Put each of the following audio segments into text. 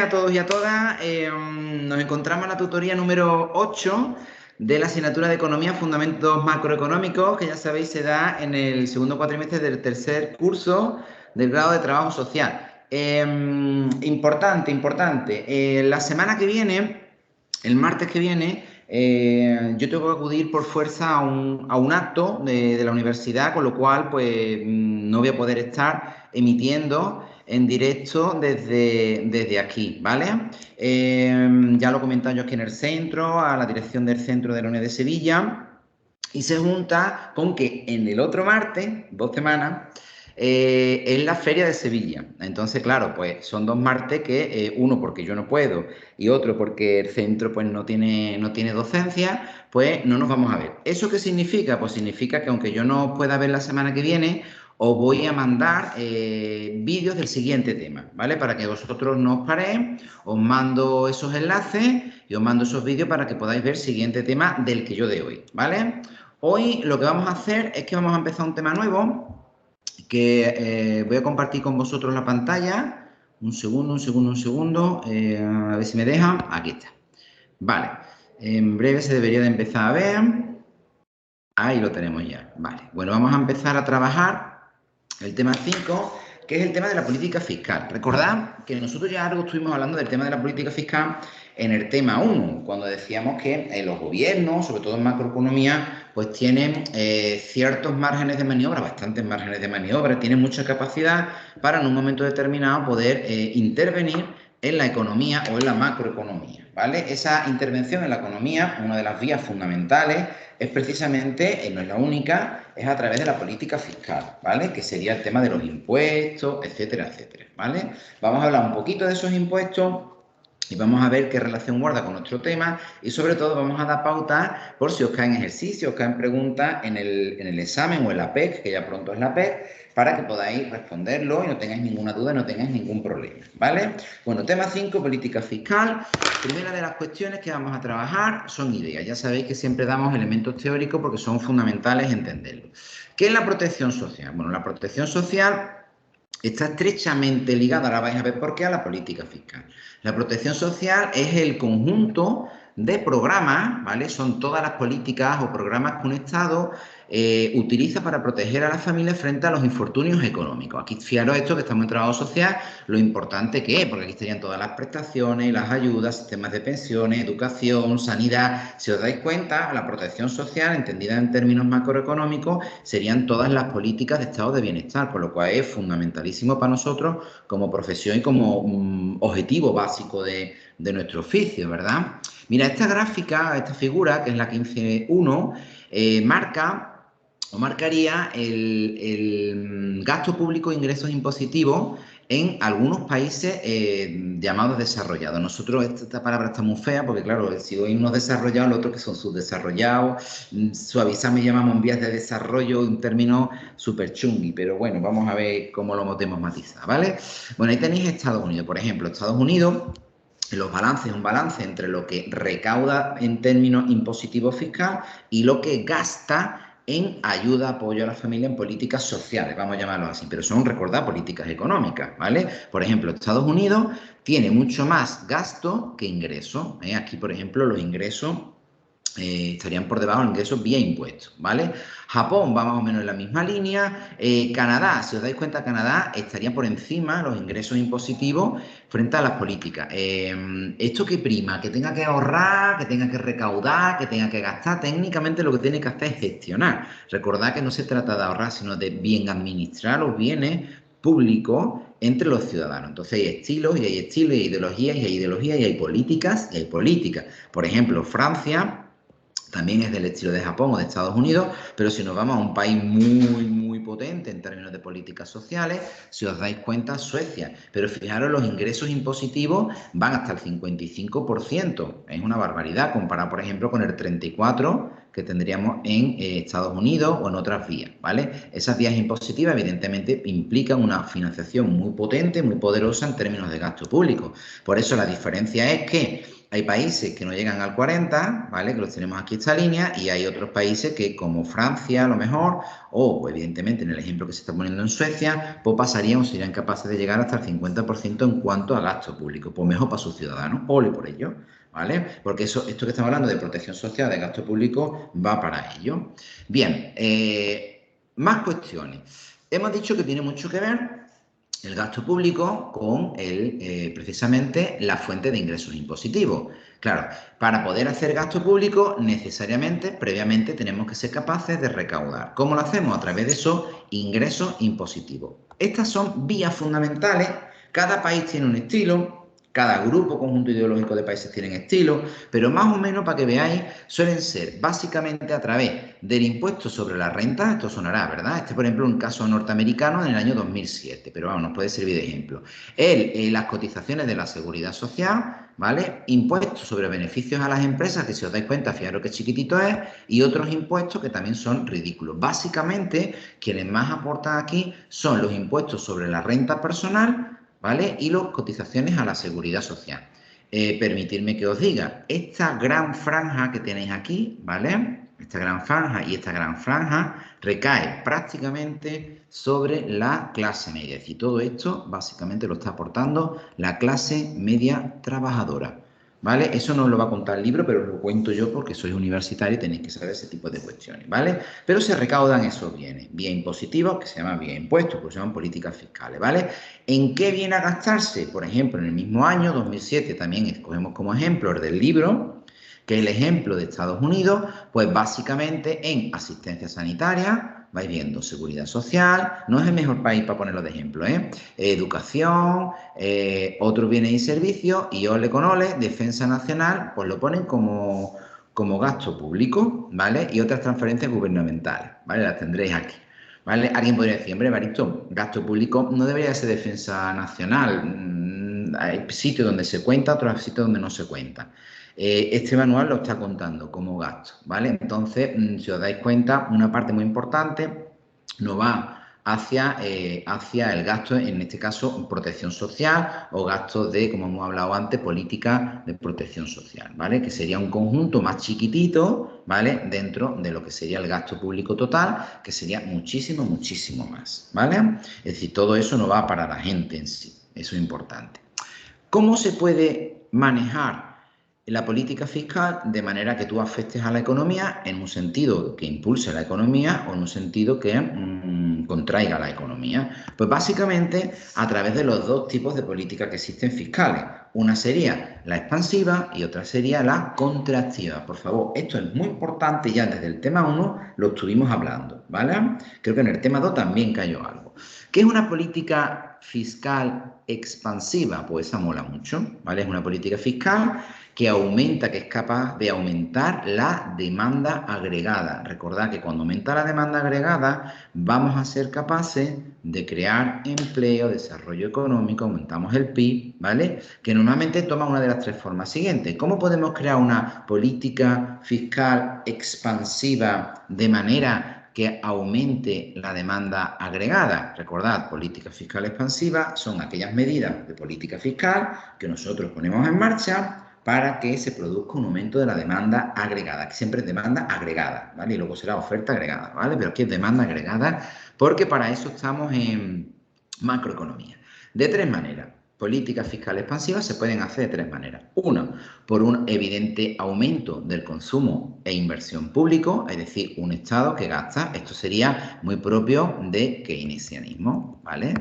A todos y a todas, nos encontramos en la tutoría número 8 de la asignatura de Economía, Fundamentos Macroeconómicos, que ya sabéis se da en el segundo cuatrimestre del tercer curso del grado de Trabajo Social. Importante. La semana que viene, el martes que viene, yo tengo que acudir por fuerza a un acto de la universidad, con lo cual pues no voy a poder estar emitiendo en directo desde aquí, ¿vale? Ya lo he comentado yo aquí en el centro, a la dirección del centro de la Unión de Sevilla, y se junta con que en el otro martes, 2 semanas, es la Feria de Sevilla. Entonces, claro, pues son 2 martes que, uno porque yo no puedo y otro porque el centro pues no tiene docencia, pues no nos vamos a ver. ¿Eso qué significa? Pues significa que aunque yo no pueda ver la semana que viene, os voy a mandar vídeos del siguiente tema, ¿vale? Para que vosotros no os paréis, os mando esos enlaces y os mando esos vídeos para que podáis ver el siguiente tema del que yo de hoy, ¿vale? Hoy lo que vamos a hacer es que vamos a empezar un tema nuevo que voy a compartir con vosotros la pantalla. Un segundo. A ver si me deja. Aquí está. Vale. En breve se debería de empezar a ver. Ahí lo tenemos ya. Vale. Bueno, vamos a empezar a trabajar el tema 5, que es el tema de la política fiscal. Recordad que nosotros ya algo estuvimos hablando del tema de la política fiscal en el tema 1, cuando decíamos que los gobiernos, sobre todo en macroeconomía, pues tienen ciertos márgenes de maniobra, bastantes márgenes de maniobra, tienen mucha capacidad para en un momento determinado poder intervenir en la economía o en la macroeconomía, ¿vale? Esa intervención en la economía, una de las vías fundamentales, es precisamente, no es la única, es a través de la política fiscal, ¿vale? Que sería el tema de los impuestos, etcétera, ¿vale? Vamos a hablar un poquito de esos impuestos y vamos a ver qué relación guarda con nuestro tema y sobre todo vamos a dar pautas por si os caen ejercicios, os caen preguntas en el examen o en la PEC, que ya pronto es la PEC, para que podáis responderlo y no tengáis ninguna duda, no tengáis ningún problema, ¿vale? Bueno, tema 5, política fiscal. Primera de las cuestiones que vamos a trabajar son ideas. Ya sabéis que siempre damos elementos teóricos porque son fundamentales entenderlo. ¿Qué es la protección social? Bueno, la protección social está estrechamente ligada, ahora vais a ver por qué, a la política fiscal. La protección social es el conjunto de programas, ¿vale? Son todas las políticas o programas que un Estado utiliza para proteger a las familias frente a los infortunios económicos. Aquí fijaros esto que estamos en trabajo social, lo importante que es, porque aquí estarían todas las prestaciones, las ayudas, sistemas de pensiones, educación, sanidad. Si os dais cuenta, la protección social, entendida en términos macroeconómicos, serían todas las políticas de estado de bienestar, por lo cual es fundamentalísimo para nosotros como profesión y como objetivo básico de nuestro oficio, ¿verdad? Mira, esta gráfica, esta figura, que es la 15.1, marca o marcaría el gasto público e ingresos impositivos en algunos países llamados desarrollados. Nosotros, esta palabra está muy fea porque, claro, si hoy unos desarrollados, los otros que son subdesarrollados, suavizamos y llamamos en vías de desarrollo, un término súper chungui, pero bueno, vamos a ver cómo lo podemos matizar, ¿vale? Bueno, ahí tenéis Estados Unidos, por ejemplo, Estados Unidos, los balances, un balance entre lo que recauda en términos impositivos fiscal y lo que gasta en ayuda, apoyo a la familia en políticas sociales, vamos a llamarlo así, pero son, recordad, políticas económicas, ¿vale? Por ejemplo, Estados Unidos tiene mucho más gasto que ingresos, ¿eh? Aquí, por ejemplo, los ingresos estarían por debajo de los ingresos vía impuestos, ¿vale? Japón va más o menos en la misma línea. Canadá, si os dais cuenta, Canadá estaría por encima los ingresos impositivos frente a las políticas. ¿Esto qué prima? Que tenga que ahorrar, que tenga que recaudar, que tenga que gastar. Técnicamente lo que tiene que hacer es gestionar. Recordad que no se trata de ahorrar, sino de bien administrar los bienes públicos entre los ciudadanos. Entonces hay estilos y hay estilos, y hay ideologías y hay ideologías y hay políticas y hay políticas. Por ejemplo, Francia también es del estilo de Japón o de Estados Unidos, pero si nos vamos a un país muy potente en términos de políticas sociales, si os dais cuenta, Suecia. Pero fijaros, los ingresos impositivos van hasta el 55%. Es una barbaridad comparado, por ejemplo, con el 34% que tendríamos en Estados Unidos o en otras vías, ¿vale? Esas vías impositivas, evidentemente, implican una financiación muy potente, muy poderosa en términos de gasto público. Por eso la diferencia es que Hay países que no llegan al 40, ¿vale? Que los tenemos aquí esta línea, y hay otros países que, como Francia a lo mejor, o evidentemente en el ejemplo que se está poniendo en Suecia, pues pasarían o serían capaces de llegar hasta el 50% en cuanto a gasto público. Pues mejor para sus ciudadanos, ole por ello, ¿vale? Porque esto que estamos hablando de protección social, de gasto público, va para ello. Bien, más cuestiones. Hemos dicho que tiene mucho que ver el gasto público con precisamente la fuente de ingresos impositivos. Claro, para poder hacer gasto público, necesariamente, previamente, tenemos que ser capaces de recaudar. ¿Cómo lo hacemos? A través de esos ingresos impositivos. Estas son vías fundamentales. Cada país tiene un estilo. Cada grupo, conjunto ideológico de países tienen estilo, pero más o menos, para que veáis, suelen ser básicamente a través del impuesto sobre la renta. Esto sonará, ¿verdad? Este, por ejemplo, un caso norteamericano en el año 2007, pero vamos, nos puede servir de ejemplo. Las cotizaciones de la seguridad social, ¿vale? Impuestos sobre beneficios a las empresas, que si os dais cuenta, fijaros qué chiquitito es, y otros impuestos que también son ridículos. Básicamente, quienes más aportan aquí son los impuestos sobre la renta personal, ¿vale? Y las cotizaciones a la seguridad social. Permitidme que os diga, esta gran franja que tenéis aquí, ¿vale? Esta gran franja y esta gran franja recae prácticamente sobre la clase media. Es decir, todo esto básicamente lo está aportando la clase media trabajadora, ¿vale? Eso no os lo va a contar el libro, pero os lo cuento yo porque sois universitario y tenéis que saber ese tipo de cuestiones, ¿vale? Pero se recaudan esos bienes, vía impositivos, que se llaman vía impuestos, pues se llaman políticas fiscales, ¿vale? ¿En qué viene a gastarse? Por ejemplo, en el mismo año, 2007, también escogemos como ejemplo el del libro, que es el ejemplo de Estados Unidos, pues básicamente en asistencia sanitaria, vais viendo seguridad social, no es el mejor país para ponerlo de ejemplo, educación, otros bienes y servicios, y ole con ole, defensa nacional, pues lo ponen como gasto público, ¿vale? Y otras transferencias gubernamentales, ¿vale? Las tendréis aquí. ¿Vale? Alguien podría decir, hombre, Evaristo, gasto público no debería ser defensa nacional. Hay sitios donde se cuenta, otros sitios donde no se cuenta. Este manual lo está contando como gasto, ¿vale? Entonces, si os dais cuenta, una parte muy importante no va hacia el gasto, en este caso, protección social, o gastos de, como hemos hablado antes, política de protección social, ¿vale? Que sería un conjunto más chiquitito, ¿vale? Dentro de lo que sería el gasto público total, que sería muchísimo, muchísimo más, ¿vale? Es decir, todo eso no va para la gente en sí, eso es importante. ¿Cómo se puede manejar la política fiscal de manera que tú afectes a la economía en un sentido que impulse la economía o en un sentido que contraiga la economía? Pues básicamente a través de los dos tipos de políticas que existen fiscales. Una sería la expansiva y otra sería la contractiva. Por favor, esto es muy importante, ya desde el tema 1 lo estuvimos hablando, ¿vale? Creo que en el tema 2 también cayó algo. ¿Qué es una política fiscal expansiva? Pues esa mola mucho, ¿vale? Es una política fiscal que aumenta, que es capaz de aumentar la demanda agregada. Recordad que cuando aumenta la demanda agregada, vamos a ser capaces de crear empleo, desarrollo económico, aumentamos el PIB, ¿vale? Que normalmente toma una de las tres formas siguientes. ¿Cómo podemos crear una política fiscal expansiva de manera que aumente la demanda agregada? Recordad, política fiscal expansiva son aquellas medidas de política fiscal que nosotros ponemos en marcha para que se produzca un aumento de la demanda agregada, que siempre es demanda agregada, ¿vale? Y luego será oferta agregada, ¿vale? Pero aquí es demanda agregada porque para eso estamos en macroeconomía. De tres maneras. Políticas fiscales expansivas se pueden hacer de tres maneras. Una, por un evidente aumento del consumo e inversión público, es decir, un Estado que gasta. Esto sería muy propio de keynesianismo, ¿vale?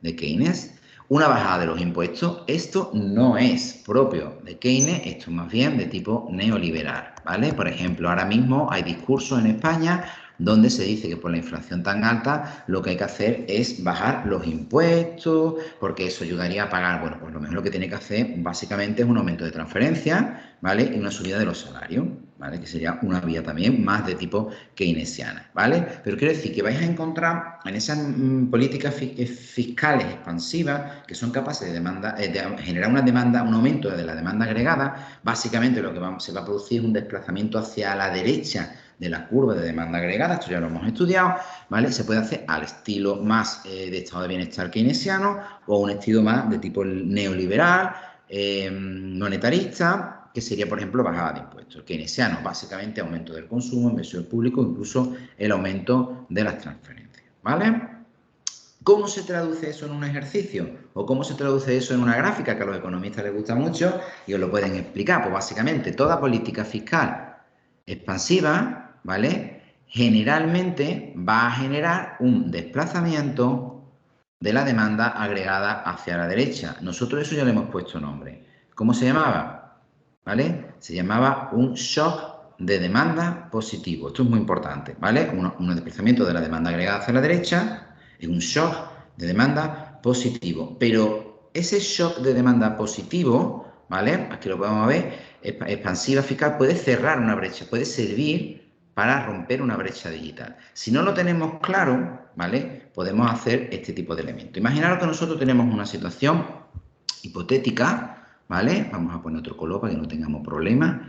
De Keynes. Una bajada de los impuestos. Esto no es propio de Keynes, esto es más bien de tipo neoliberal, ¿vale? Por ejemplo, ahora mismo hay discursos en España donde se dice que por la inflación tan alta lo que hay que hacer es bajar los impuestos, porque eso ayudaría a pagar. Bueno, pues lo mejor que tiene que hacer básicamente es un aumento de transferencias, ¿vale? Y una subida de los salarios, ¿vale? Que sería una vía también más de tipo keynesiana, ¿vale? Pero quiero decir que vais a encontrar en esas políticas fiscales expansivas que son capaces de generar una demanda, un aumento de la demanda agregada. Básicamente lo que se va a producir es un desplazamiento hacia la derecha de la curva de demanda agregada, esto ya lo hemos estudiado, ¿vale? Se puede hacer al estilo más de estado de bienestar keynesiano o un estilo más de tipo neoliberal, monetarista, que sería, por ejemplo, bajada de impuestos. El keynesiano, básicamente, aumento del consumo, inversión pública, incluso el aumento de las transferencias, ¿vale? ¿Cómo se traduce eso en un ejercicio? ¿O cómo se traduce eso en una gráfica que a los economistas les gusta mucho y os lo pueden explicar? Pues básicamente toda política fiscal expansiva, ¿vale? Generalmente va a generar un desplazamiento de la demanda agregada hacia la derecha. Nosotros eso ya le hemos puesto nombre. ¿Cómo se llamaba? ¿Vale? Se llamaba un shock de demanda positivo. Esto es muy importante, ¿vale? Un desplazamiento de la demanda agregada hacia la derecha es un shock de demanda positivo. Pero ese shock de demanda positivo, ¿vale? Aquí lo podemos ver, expansiva fiscal, puede cerrar una brecha, puede servir para romper una brecha digital. Si no lo tenemos claro, ¿vale? Podemos hacer este tipo de elementos. Imaginaros que nosotros tenemos una situación hipotética, ¿vale? Vamos a poner otro color para que no tengamos problemas.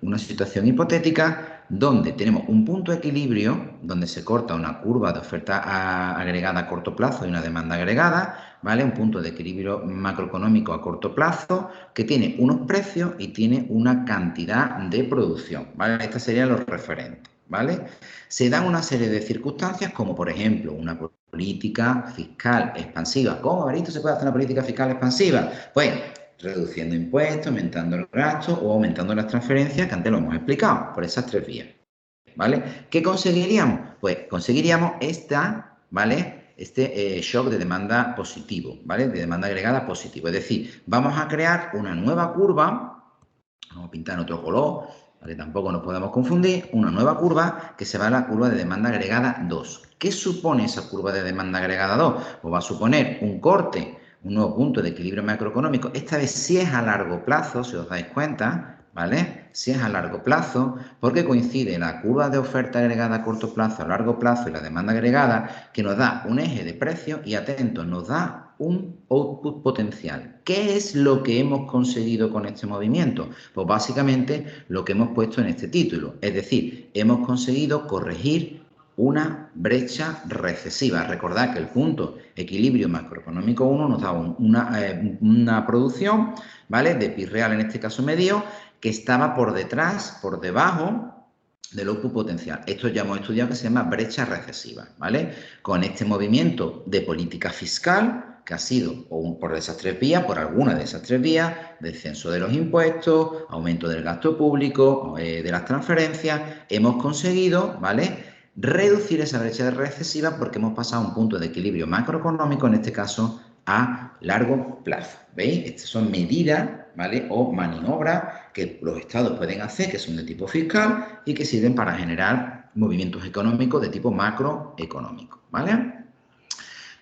Una situación hipotética donde tenemos un punto de equilibrio, donde se corta una curva de oferta agregada a corto plazo y una demanda agregada, ¿vale? Un punto de equilibrio macroeconómico a corto plazo que tiene unos precios y tiene una cantidad de producción, ¿vale? Estos serían los referentes, ¿vale? Se dan una serie de circunstancias como, por ejemplo, una política fiscal expansiva. ¿Cómo, Evaristo, se puede hacer una política fiscal expansiva? Pues reduciendo impuestos, aumentando el gasto o aumentando las transferencias, que antes lo hemos explicado, por esas tres vías, ¿vale? ¿Qué conseguiríamos? Pues conseguiríamos ¿vale? Este shock de demanda positivo, ¿vale? De demanda agregada positivo. Es decir, vamos a crear una nueva curva, vamos a pintar en otro color, para que tampoco nos podamos confundir, una nueva curva que se va a la curva de demanda agregada 2. ¿Qué supone esa curva de demanda agregada 2? Pues va a suponer un corte, un nuevo punto de equilibrio macroeconómico, esta vez sí es a largo plazo, si os dais cuenta, ¿vale? Si es a largo plazo, porque coincide la curva de oferta agregada a corto plazo, a largo plazo y la demanda agregada, que nos da un eje de precios y, atentos, nos da un output potencial. ¿Qué es lo que hemos conseguido con este movimiento? Pues básicamente lo que hemos puesto en este título, es decir, hemos conseguido corregir una brecha recesiva. Recordad que el punto equilibrio macroeconómico 1 nos da una producción, ¿vale? De PIB real, en este caso medio, que estaba por detrás, por debajo del output potencial. Esto ya hemos estudiado, que se llama brecha recesiva, ¿vale? Con este movimiento de política fiscal, que ha sido por esas tres vías, por alguna de esas tres vías, descenso de los impuestos, aumento del gasto público, de las transferencias, hemos conseguido, ¿vale?, reducir esa brecha recesiva porque hemos pasado a un punto de equilibrio macroeconómico, en este caso a largo plazo. ¿Veis? Estas son medidas, ¿vale?, o maniobras que los estados pueden hacer, que son de tipo fiscal y que sirven para generar movimientos económicos de tipo macroeconómico, ¿vale?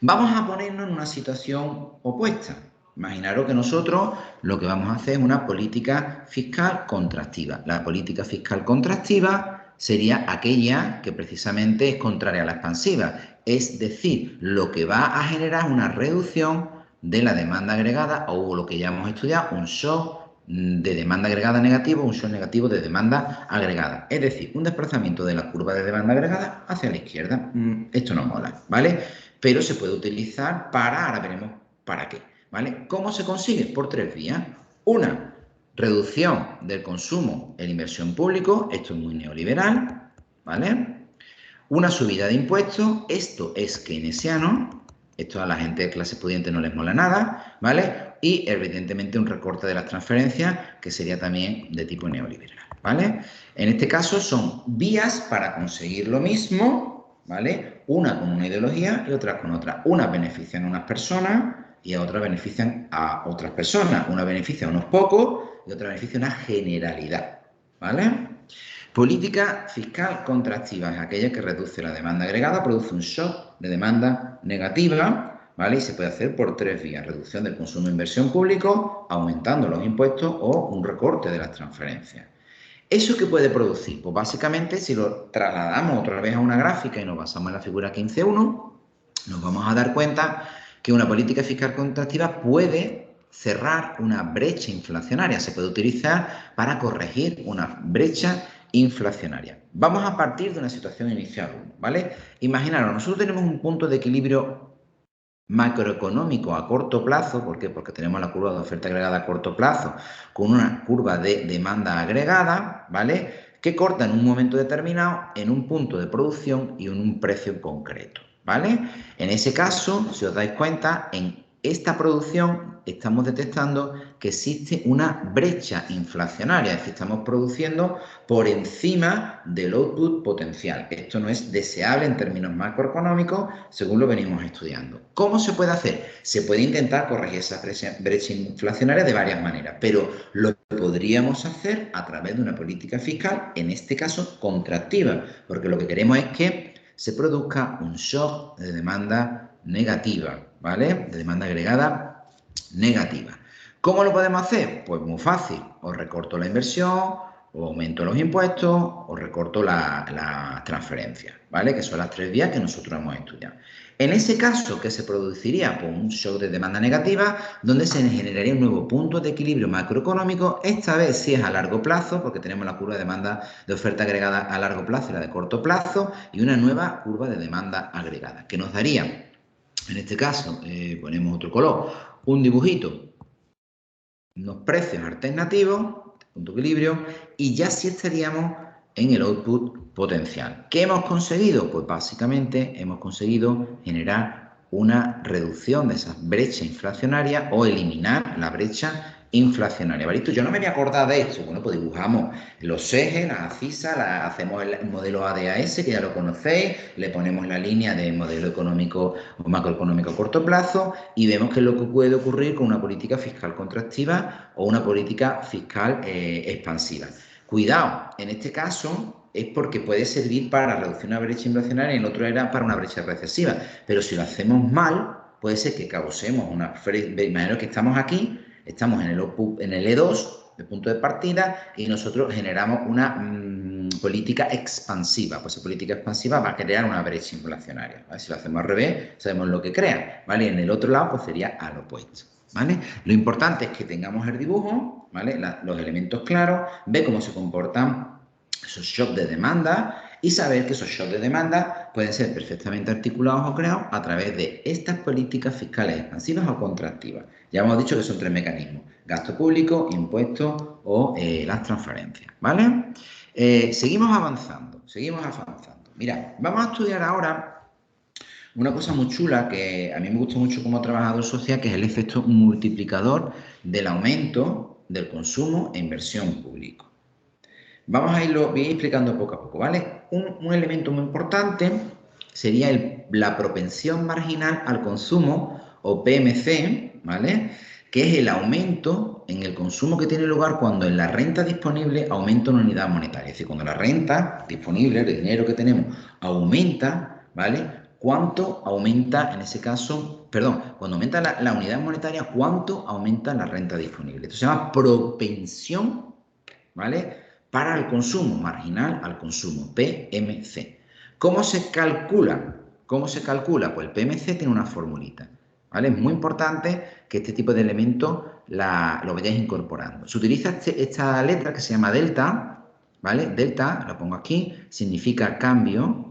Vamos a ponernos en una situación opuesta. Imaginaros que nosotros lo que vamos a hacer es una política fiscal contractiva. La política fiscal contractiva sería aquella que precisamente es contraria a la expansiva. Es decir, lo que va a generar una reducción de la demanda agregada, o lo que ya hemos estudiado, un shock de demanda agregada negativo, un shock negativo de demanda agregada. Es decir, un desplazamiento de la curva de demanda agregada hacia la izquierda. Esto no mola, ¿vale? Pero se puede utilizar para, ahora veremos para qué, ¿vale? ¿Cómo se consigue? Por tres vías. Una, reducción del consumo en inversión público, esto es muy neoliberal, ¿vale? Una subida de impuestos, esto es keynesiano, esto a la gente de clase pudiente no les mola nada, ¿vale? Y evidentemente un recorte de las transferencias, que sería también de tipo neoliberal, ¿vale? En este caso son vías para conseguir lo mismo, ¿vale? Una con una ideología y otra con otra. Una benefician a unas personas y a otras benefician a otras personas. Una beneficia a unos pocos y otra beneficia a una generalidad, ¿vale? Política fiscal contractiva es aquella que reduce la demanda agregada, produce un shock de demanda negativa, ¿vale? Y se puede hacer por tres vías: reducción del consumo e inversión público, aumentando los impuestos o un recorte de las transferencias. ¿Eso qué puede producir? Pues básicamente, si lo trasladamos otra vez a una gráfica y nos basamos en la figura 15.1, nos vamos a dar cuenta que una política fiscal contractiva puede cerrar una brecha inflacionaria, se puede utilizar para corregir una brecha inflacionaria. Vamos a partir de una situación inicial 1, ¿vale? Imaginaros, nosotros tenemos un punto de equilibrio macroeconómico a corto plazo. ¿Por qué? Porque tenemos la curva de oferta agregada a corto plazo con una curva de demanda agregada, ¿vale? Que corta en un momento determinado, en un punto de producción y en un precio concreto, ¿vale? En ese caso, si os dais cuenta, en esta producción estamos detectando que existe una brecha inflacionaria, es decir, estamos produciendo por encima del output potencial. Esto no es deseable en términos macroeconómicos, según lo venimos estudiando. ¿Cómo se puede hacer? Se puede intentar corregir esa brecha inflacionaria de varias maneras, pero lo podríamos hacer a través de una política fiscal, en este caso contractiva, porque lo que queremos es que se produzca un shock de demanda negativa, ¿vale? De demanda agregada negativa. ¿Cómo lo podemos hacer? Pues muy fácil. O recorto la inversión, o aumento los impuestos, o recorto la transferencia, ¿vale? Que son las tres vías que nosotros hemos estudiado. En ese caso, ¿qué se produciría? Pues un shock de demanda negativa, donde se generaría un nuevo punto de equilibrio macroeconómico, esta vez sí es a largo plazo, porque tenemos la curva de demanda de oferta agregada a largo plazo y la de corto plazo, y una nueva curva de demanda agregada, que nos daría, en este caso, ponemos otro color, un dibujito, unos precios alternativos, punto de equilibrio, y ya sí estaríamos en el output potencial. ¿Qué hemos conseguido? Pues básicamente hemos conseguido generar una reducción de esa brecha inflacionaria o eliminar la brecha inflacionaria. ¿Vale? Yo no me había acordado de esto. Bueno, pues dibujamos los ejes, las abscisas, hacemos el modelo ADAS, que ya lo conocéis, le ponemos la línea de modelo económico o macroeconómico a corto plazo y vemos qué es lo que puede ocurrir con una política fiscal contractiva o una política fiscal expansiva. Cuidado, en este caso es porque puede servir para reducir una brecha inflacionaria y en otro era para una brecha recesiva. Pero si lo hacemos mal, puede ser que causemos una... Imagino que estamos aquí, estamos en el E2, el punto de partida, y nosotros generamos una política expansiva. Pues esa política expansiva va a crear una brecha inflacionaria, ¿vale? Si lo hacemos al revés, sabemos lo que crea, ¿vale? Y en el otro lado, pues sería al opuesto, ¿vale? Lo importante es que tengamos el dibujo, ¿vale? Los elementos claros, ver cómo se comportan esos shocks de demanda y saber que esos shocks de demanda pueden ser perfectamente articulados o creados a través de estas políticas fiscales expansivas o contractivas. Ya hemos dicho que son tres mecanismos: gasto público, impuestos o las transferencias, ¿vale? Seguimos avanzando, seguimos avanzando. Mira, vamos a estudiar ahora una cosa muy chula que a mí me gusta mucho como trabajador social, que es el efecto multiplicador del aumento del consumo e inversión público. Vamos a irlo bien explicando poco a poco, ¿vale? Un elemento muy importante sería la propensión marginal al consumo, o PMC, ¿vale? Que es el aumento en el consumo que tiene lugar cuando en la renta disponible aumenta una unidad monetaria. Es decir, cuando la renta disponible, el dinero que tenemos, aumenta, ¿vale? ¿Cuánto aumenta en ese caso? Perdón, cuando aumenta la unidad monetaria, ¿cuánto aumenta la renta disponible? Esto se llama propensión, ¿vale? Para el consumo, marginal al consumo, PMC. ¿Cómo se calcula? ¿Cómo se calcula? Pues el PMC tiene una formulita, ¿vale? Es muy importante que este tipo de elementos lo vayáis incorporando. Se utiliza esta letra que se llama delta, ¿vale? Delta, lo pongo aquí, significa cambio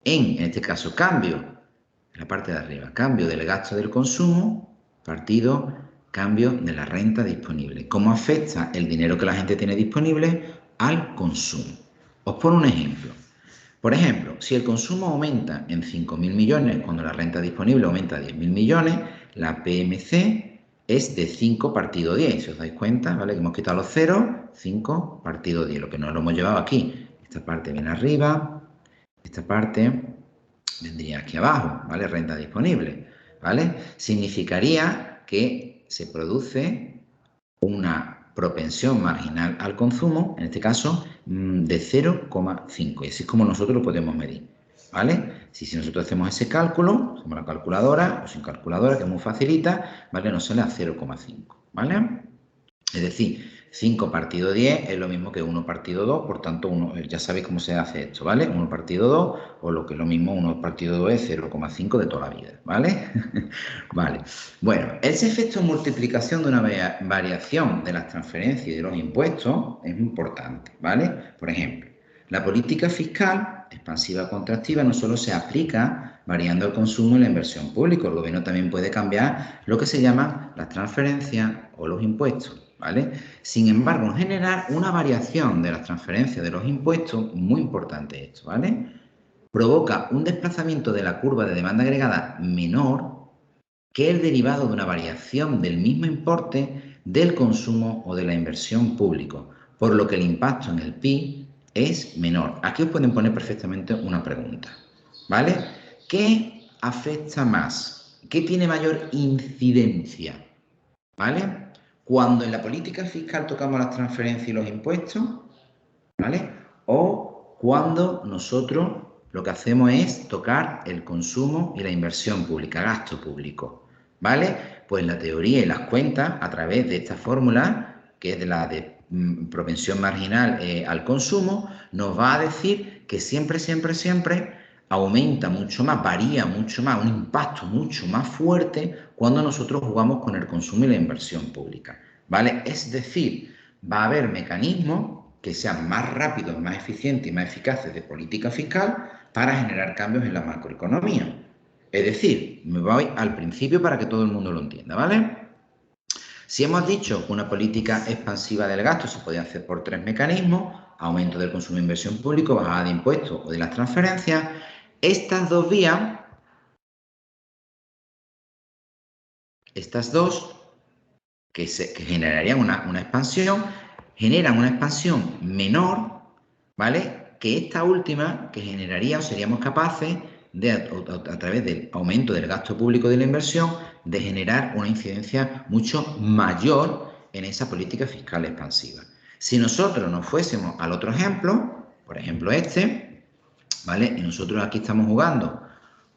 en este caso, cambio, en la parte de arriba, cambio del gasto del consumo, partido, cambio de la renta disponible. ¿Cómo afecta el dinero que la gente tiene disponible al consumo? Os pongo un ejemplo. Por ejemplo, si el consumo aumenta en 5.000 millones cuando la renta disponible aumenta a 10.000 millones, la PMC es de 5 partido 10. Si os dais cuenta, ¿vale? Que hemos quitado los ceros, 5 partido 10, lo que nos lo hemos llevado aquí. Esta parte viene arriba, esta parte vendría aquí abajo, ¿vale? Renta disponible, ¿vale? Significaría que se produce una propensión marginal al consumo, en este caso, de 0,5. Y así es como nosotros lo podemos medir, ¿vale? Si nosotros hacemos ese cálculo, hacemos la calculadora o sin calculadora, que es muy facilita, ¿vale? Nos sale a 0,5, ¿vale? Es decir, 5 partido 10 es lo mismo que 1 partido 2, por tanto, ya sabéis cómo se hace esto, ¿vale? 1 partido 2, o lo que es lo mismo, 1 partido 2 es 0,5 de toda la vida, ¿vale? Vale. Bueno, ese efecto de multiplicación de una variación de las transferencias y de los impuestos es importante, ¿vale? Por ejemplo, la política fiscal expansiva contractiva no solo se aplica variando el consumo y la inversión pública. El gobierno también puede cambiar lo que se llaman las transferencias o los impuestos, ¿vale? Sin embargo, en general, una variación de las transferencias de los impuestos, muy importante esto, ¿vale?, provoca un desplazamiento de la curva de demanda agregada menor que el derivado de una variación del mismo importe del consumo o de la inversión público, por lo que el impacto en el PIB es menor. Aquí os pueden poner perfectamente una pregunta, ¿vale? ¿Qué afecta más? ¿Qué tiene mayor incidencia? ¿Vale? Cuando en la política fiscal tocamos las transferencias y los impuestos, ¿vale? O cuando nosotros lo que hacemos es tocar el consumo y la inversión pública, gasto público, ¿vale? Pues la teoría y las cuentas, a través de esta fórmula, que es de la de propensión marginal al consumo, nos va a decir que siempre, siempre, siempre aumenta mucho más, varía mucho más, un impacto mucho más fuerte cuando nosotros jugamos con el consumo y la inversión pública, ¿vale? Es decir, va a haber mecanismos que sean más rápidos, más eficientes y más eficaces de política fiscal para generar cambios en la macroeconomía. Es decir, me voy al principio para que todo el mundo lo entienda, ¿vale? Si hemos dicho que una política expansiva del gasto se puede hacer por 3 mecanismos, aumento del consumo e inversión público, bajada de impuestos o de las transferencias, estas dos vías, estas dos, que generarían una expansión, generan una expansión menor, ¿vale?, que esta última, que generaría, o seríamos capaces de, a través del aumento del gasto público y de la inversión, de generar una incidencia mucho mayor en esa política fiscal expansiva. Si nosotros nos fuésemos al otro ejemplo, por ejemplo este, ¿vale?, y nosotros aquí estamos jugando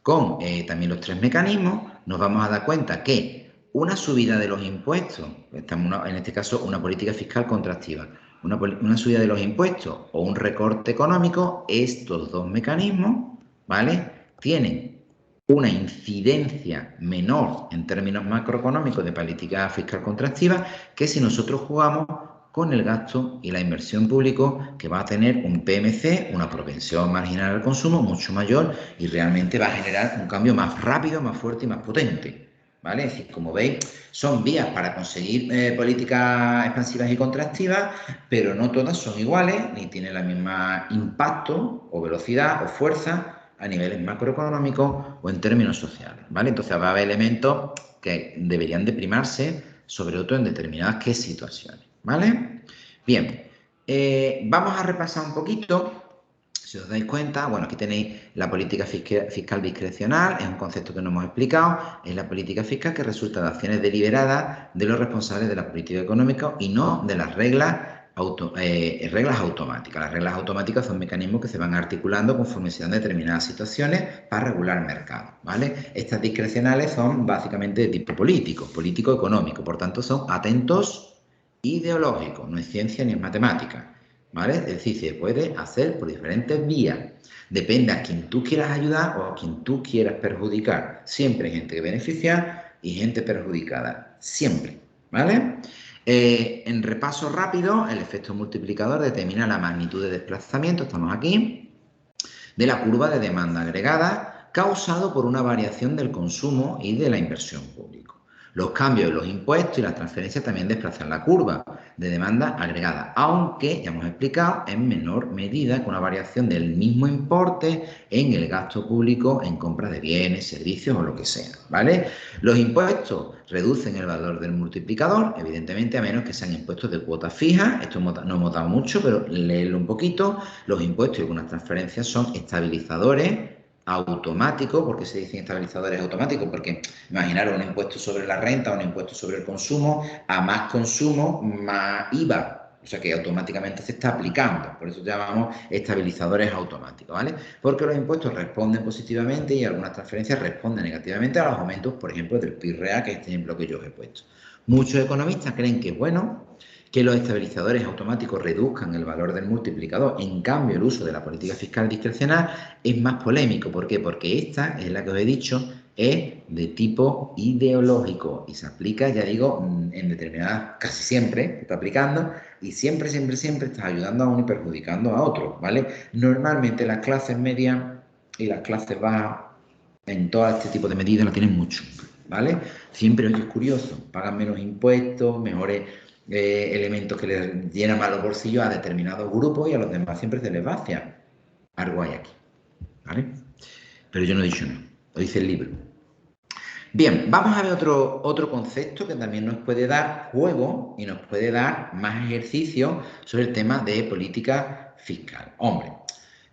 con también los 3 mecanismos, nos vamos a dar cuenta que una subida de los impuestos, estamos en este caso una política fiscal contractiva, una subida de los impuestos o un recorte económico, estos 2 mecanismos, ¿vale?, tienen una incidencia menor en términos macroeconómicos de política fiscal contractiva que si nosotros jugamos con el gasto y la inversión público, que va a tener un PMC, una propensión marginal al consumo mucho mayor y realmente va a generar un cambio más rápido, más fuerte y más potente, ¿vale? Es decir, como veis, son vías para conseguir políticas expansivas y contractivas, pero no todas son iguales, ni tienen el mismo impacto o velocidad o fuerza a niveles macroeconómicos o en términos sociales, ¿vale? Entonces va a haber elementos que deberían de primarse sobre otros en determinadas situaciones, ¿vale? Bien, vamos a repasar un poquito. Si os dais cuenta, bueno, aquí tenéis la política fiscal discrecional, es un concepto que no hemos explicado, es la política fiscal que resulta de acciones deliberadas de los responsables de la política económica y no de las reglas automáticas. Las reglas automáticas son mecanismos que se van articulando conforme se dan determinadas situaciones para regular el mercado, ¿vale? Estas discrecionales son básicamente de tipo político-económico, por tanto son atentos ideológicos, no es ciencia ni es matemática, ¿vale? Es decir, se puede hacer por diferentes vías. Depende a quien tú quieras ayudar o a quien tú quieras perjudicar. Siempre hay gente que beneficia y gente perjudicada. Siempre, ¿vale? En repaso rápido, el efecto multiplicador determina la magnitud de desplazamiento, estamos aquí, de la curva de demanda agregada causado por una variación del consumo y de la inversión pública. Los cambios en los impuestos y las transferencias también desplazan la curva de demanda agregada, aunque, ya hemos explicado, en menor medida que una variación del mismo importe en el gasto público en compra de bienes, servicios o lo que sea, ¿vale? Los impuestos reducen el valor del multiplicador, evidentemente, a menos que sean impuestos de cuota fija. Esto no hemos dado mucho, pero leerlo un poquito. Los impuestos y algunas transferencias son estabilizadores automáticos. ¿Por qué se dicen estabilizadores automáticos? Porque imaginaros un impuesto sobre la renta, un impuesto sobre el consumo, a más consumo, más IVA. O sea que automáticamente se está aplicando. Por eso llamamos estabilizadores automáticos, ¿vale? Porque los impuestos responden positivamente y algunas transferencias responden negativamente a los aumentos, por ejemplo, del PIB real, que es este ejemplo que yo os he puesto. Muchos economistas creen que es bueno que los estabilizadores automáticos reduzcan el valor del multiplicador. En cambio, el uso de la política fiscal discrecional es más polémico. ¿Por qué? Porque esta es la que os he dicho, es de tipo ideológico y se aplica, ya digo, en determinadas, casi siempre se está aplicando y siempre, siempre, siempre está ayudando a uno y perjudicando a otro, ¿vale? Normalmente las clases medias y las clases bajas en todo este tipo de medidas la tienen mucho, ¿vale? Siempre, oye, es curioso, pagan menos impuestos, mejores elementos que les llenan más los bolsillos a determinados grupos y a los demás siempre se les vacía. Algo hay aquí, ¿vale? Pero yo no he dicho no, lo dice el libro. Bien, vamos a ver otro concepto que también nos puede dar juego y nos puede dar más ejercicio sobre el tema de política fiscal. Hombre,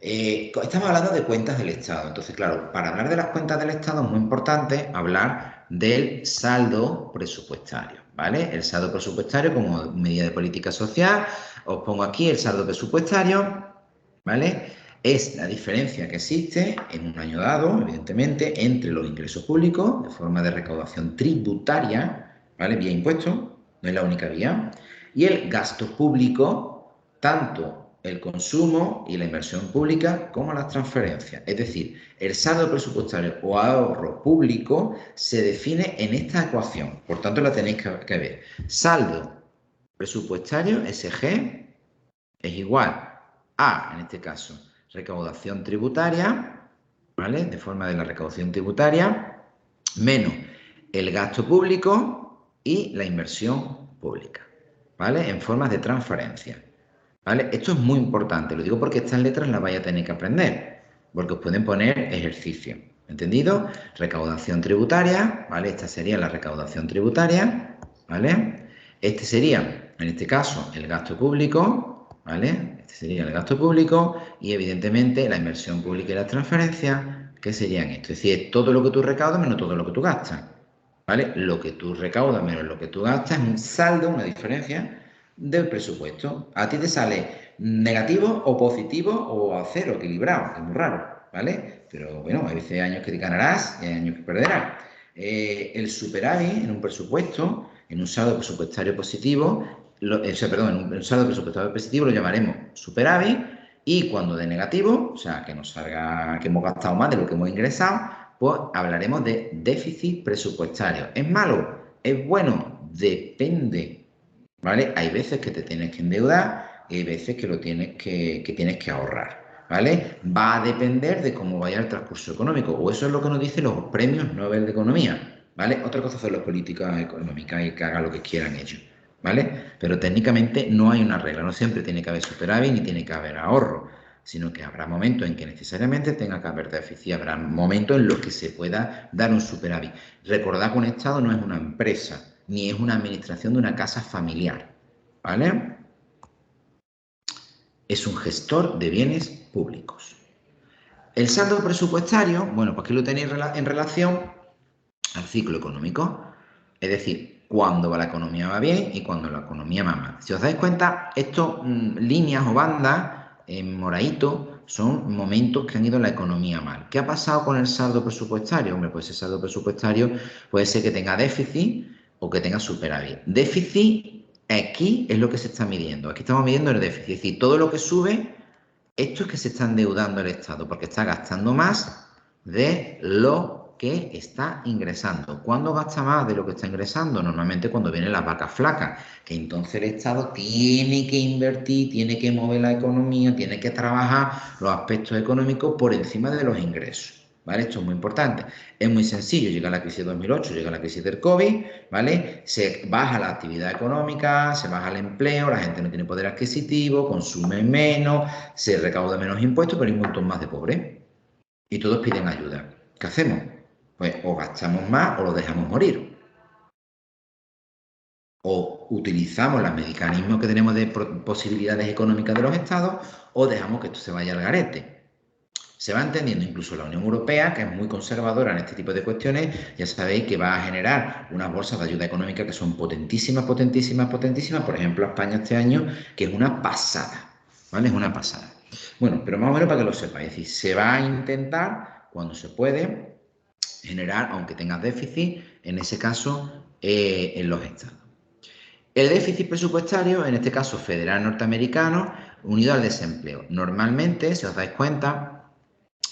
estamos hablando de cuentas del Estado. Entonces, claro, para hablar de las cuentas del Estado es muy importante hablar del saldo presupuestario, ¿vale? El saldo presupuestario como medida de política social. Os pongo aquí el saldo presupuestario, ¿vale? Es la diferencia que existe en un año dado, evidentemente, entre los ingresos públicos, de forma de recaudación tributaria, ¿vale? Vía impuestos, no es la única vía, y el gasto público, tanto el consumo y la inversión pública como las transferencias. Es decir, el saldo presupuestario o ahorro público se define en esta ecuación. Por tanto, la tenéis que ver. Saldo presupuestario, SG, es igual a, en este caso, recaudación tributaria, ¿vale? De forma de la recaudación tributaria, menos el gasto público y la inversión pública, ¿vale? En formas de transferencia, ¿vale? Esto es muy importante, lo digo porque estas letras las vais a tener que aprender, porque os pueden poner ejercicio, ¿entendido? Recaudación tributaria, ¿vale? Esta sería la recaudación tributaria, ¿vale? Este sería, en este caso, el gasto público, ¿vale? Este sería el gasto público y, evidentemente, la inversión pública y las transferencias, que serían esto. Es decir, todo lo que tú recaudas menos todo lo que tú gastas, ¿vale? Lo que tú recaudas menos lo que tú gastas es un saldo, una diferencia del presupuesto. A ti te sale negativo o positivo o a cero, equilibrado, es muy raro, ¿vale? Pero bueno, hay veces años que ganarás y hay años que perderás. El superávit en un presupuesto, en un saldo presupuestario positivo, en un saldo presupuestario positivo lo llamaremos superávit y cuando de negativo, o sea, que nos salga, que hemos gastado más de lo que hemos ingresado, pues hablaremos de déficit presupuestario. ¿Es malo? ¿Es bueno? Depende, ¿vale? Hay veces que te tienes que endeudar y hay veces que tienes que ahorrar, ¿vale? Va a depender de cómo vaya el transcurso económico, o eso es lo que nos dicen los premios Nobel de Economía, ¿vale? Otra cosa son las políticas económicas y que hagan lo que quieran ellos, ¿vale? Pero técnicamente no hay una regla, no siempre tiene que haber superávit ni tiene que haber ahorro, sino que habrá momentos en que necesariamente tenga que haber déficit, habrá momentos en los que se pueda dar un superávit. Recordad que un Estado no es una empresa, ni es una administración de una casa familiar, ¿vale? Es un gestor de bienes públicos. El saldo presupuestario, bueno, pues aquí lo tenéis en relación al ciclo económico, es decir, cuando la economía va bien y cuando la economía va mal. Si os dais cuenta, estas líneas o bandas en moradito son momentos que han ido la economía mal. ¿Qué ha pasado con el saldo presupuestario? Hombre, pues ese saldo presupuestario puede ser que tenga déficit o que tenga superávit. Déficit aquí es lo que se está midiendo. Aquí estamos midiendo el déficit. Es decir, todo lo que sube, esto es que se está endeudando el Estado porque está gastando más de lo que está ingresando. ¿Cuándo gasta más de lo que está ingresando? Normalmente cuando vienen las vacas flacas, que entonces el Estado tiene que invertir, tiene que mover la economía, tiene que trabajar los aspectos económicos por encima de los ingresos. ¿Vale? Esto es muy importante. Es muy sencillo. Llega la crisis de 2008, llega la crisis del COVID, ¿vale? Se baja la actividad económica, se baja el empleo, la gente no tiene poder adquisitivo, consume menos, se recauda menos impuestos, pero hay un montón más de pobres. Y todos piden ayuda. ¿Qué hacemos? Pues o gastamos más o lo dejamos morir. O utilizamos los mecanismos que tenemos de posibilidades económicas de los estados o dejamos que esto se vaya al garete. Se va entendiendo incluso la Unión Europea, que es muy conservadora en este tipo de cuestiones, ya sabéis que va a generar unas bolsas de ayuda económica que son potentísimas, potentísimas, potentísimas. Por ejemplo, a España este año, que es una pasada, ¿vale? Es una pasada. Bueno, pero más o menos para que lo sepáis, es decir, se va a intentar, cuando se puede, generar, aunque tengas déficit, en ese caso, en los estados. El déficit presupuestario, en este caso federal norteamericano, unido al desempleo. Normalmente, si os dais cuenta,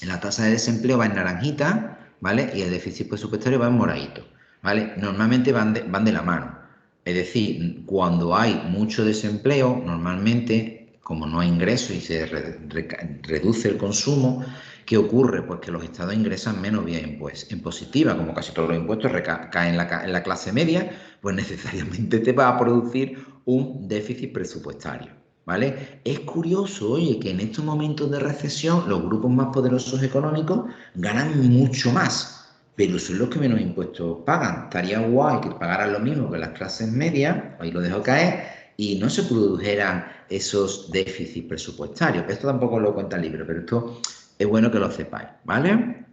la tasa de desempleo va en naranjita, ¿vale? Y el déficit presupuestario va en moradito, ¿vale? Normalmente van de la mano. Es decir, cuando hay mucho desempleo, normalmente como no hay ingresos y se reduce el consumo, ¿qué ocurre? Pues que los estados ingresan menos vía impositiva, como casi todos los impuestos caen en la clase media, pues necesariamente te va a producir un déficit presupuestario, ¿vale? Es curioso, oye, que en estos momentos de recesión los grupos más poderosos económicos ganan mucho más, pero son los que menos impuestos pagan. Estaría guay que pagaran lo mismo que las clases medias, ahí lo dejo caer, y no se produjeran esos déficits presupuestarios. Esto tampoco lo cuenta el libro, pero esto es bueno que lo sepáis, ¿vale?